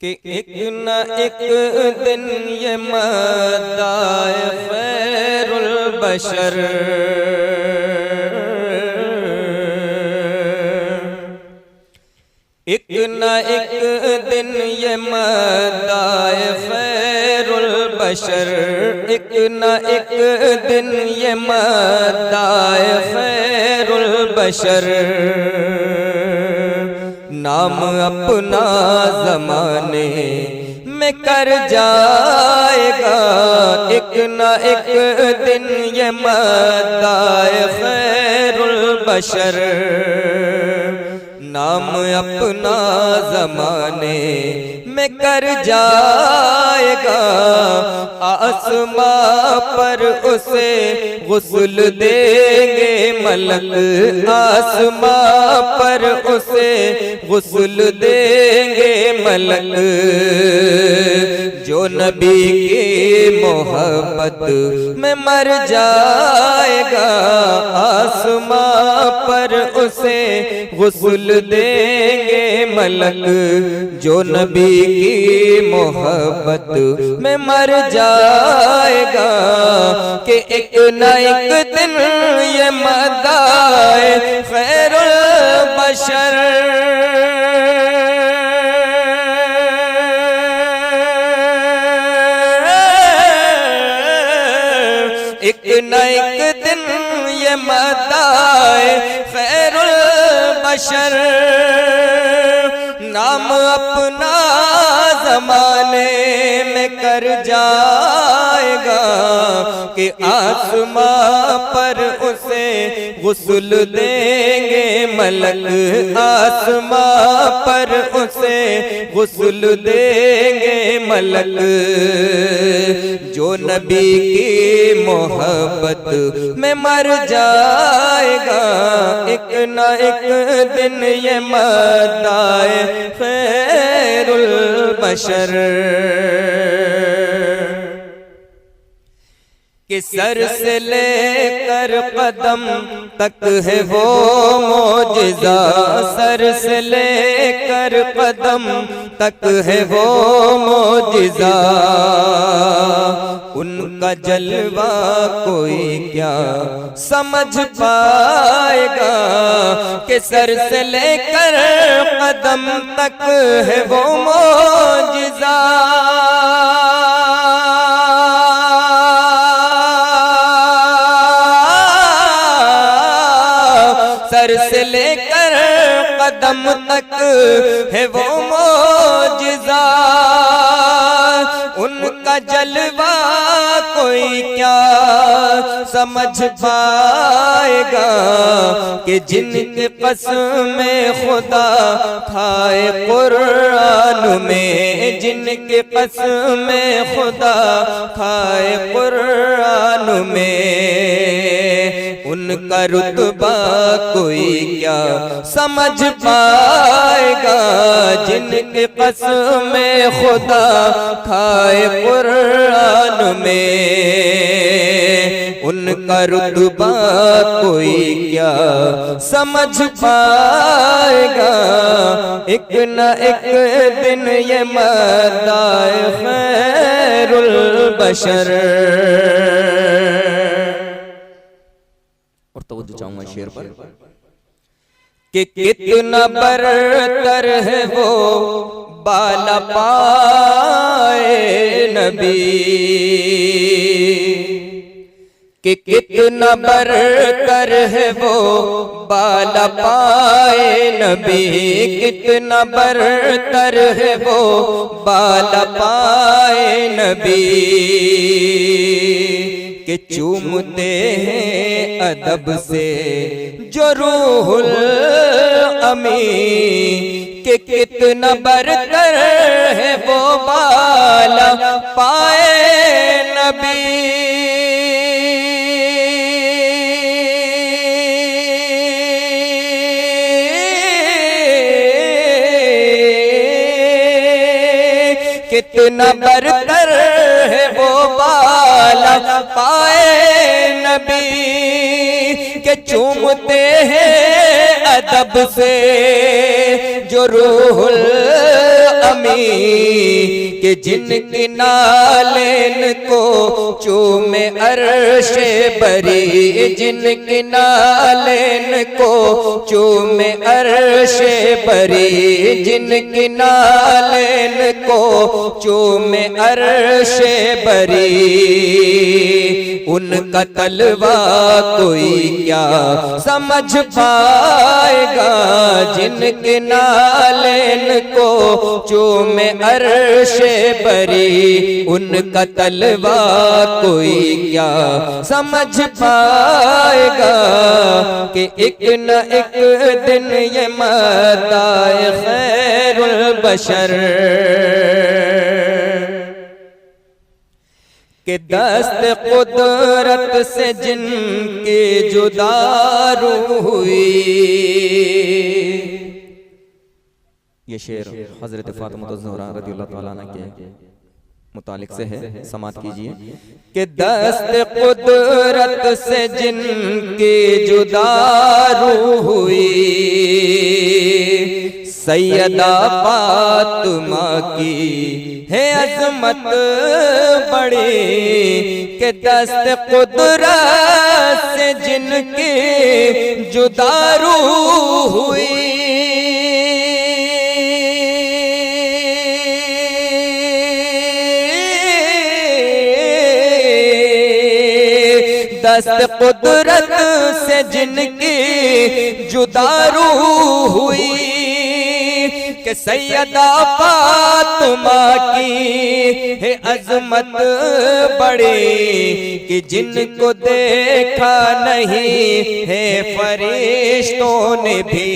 कि एक न एक दिन ये मदाए खैरुल बशर एक न एक दिन ये मदाए खैरुल बशर एक न एक दिन ये मदाए खैरुल बशर नाम अपना ज़माने में कर जाएगा। एक न एक दिन ये मदाए खैरुल बशर नाम अपना ज़माने में कर जाएगा। आसमां पर उसे गुस्ल देंगे मलक, आसमां पर उसे गुस्ल देंगे मलक। जो नबी की मोहब्बत में मर जाएगा, आसमां पर उसे गुस्ल देंगे मलक। जो नबी की मोहब्बत में मर जाएगा कि एक न एक दिन ये मदाए खैरुल बशर एक न एक दिन ये मदाए खैरुल बशर नाम अपना ज़माने में कर जाएगा कि आसमां पर उसे गुस्ल देंगे मलक, आसमां पर उसे गुस्ल देंगे मलक। जो नबी की मोहब्बत में मर जाएगा, एक न एक दिन ये मदाए खैरुल बशर कि सर से लेकर कदम तक है वो मोजिज़ा, सर से लेकर कदम तक है वो मोजिज़ा। उनका जलवा कोई क्या समझ पाएगा कि सर से लेकर कदम तक है वो मोजिज़ा। सर से लेकर कदम तक है वो मोजिज़ा। उनका जलवा कोई क्या समझ पाएगा कि जिनके कसमें खुदा खाए कुरान में, जिनके कसमें खुदा खाए कुरान में। उनका रुतबा कोई क्या समझ पाएगा जिनके कसमें खुदा खाए कुरान में। उनका रुतबा कोई क्या समझ पाएगा। एक न एक दिन ये मदाए खैरुल बशर। और तवज्जो चाहूंगा शेर पर कि कितना बरतर है वो बाला पाए नबी, कि कितना बरतर है वो बाला पाए नबी, कितना बरतर है वो बाला पाए नबी। कि चूमते हैं अदब से जो रूहुल अमी, कि कितना बरतर है वो बाला पाए नबी। कितना बरतर है वो बाला पाए नबी के चूमते हैं अदब से जो रूहुल अमी कि जिनकी नालेन को चूमे अर्शे बरी, जिनकी नालेन को चूमे अर्शे बरी, जिनकी नालेन को चूमे अर्शे बरी, उनका तलवा कोई क्या समझ पाएगा, जिनके नालेन को चूमे अर्शे बरी, उनका तलवा कोई क्या समझ पाएगा कि एक न एक दिन ये मताए खैरुल बशर कि दस्त कुदरत से जिनकी जुदा रूह हुई। ये शेर हजरत फातिमा ज़हरा रज़ियल्लाहु ताला अन्हा के मुतालिक से है, समात कीजिए कि दस्त कुदरत से जिनकी जुदा रूह हुई, सैयदा फातिमा की है अज़मत बड़ी कि दस्त कुदरत से जिनकी जुदा रूह हुई, दस्त कुदरत से जिनकी जुदा रूह हुई कि सैयदा फातिमा की है अज़मत बड़ी कि जिनको देखा नहीं है फरिश्तों ने भी,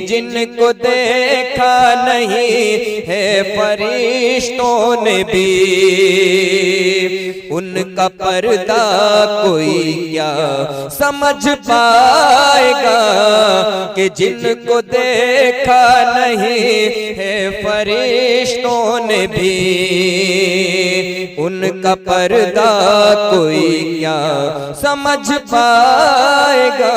जिनको देखा नहीं है फरिश्तों ने भी, उनका पर्दा कोई क्या समझ पाएगा कि जिनको देखा नहीं है फरिश्तों ने भी, उनका पर्दा कोई क्या समझ पाएगा।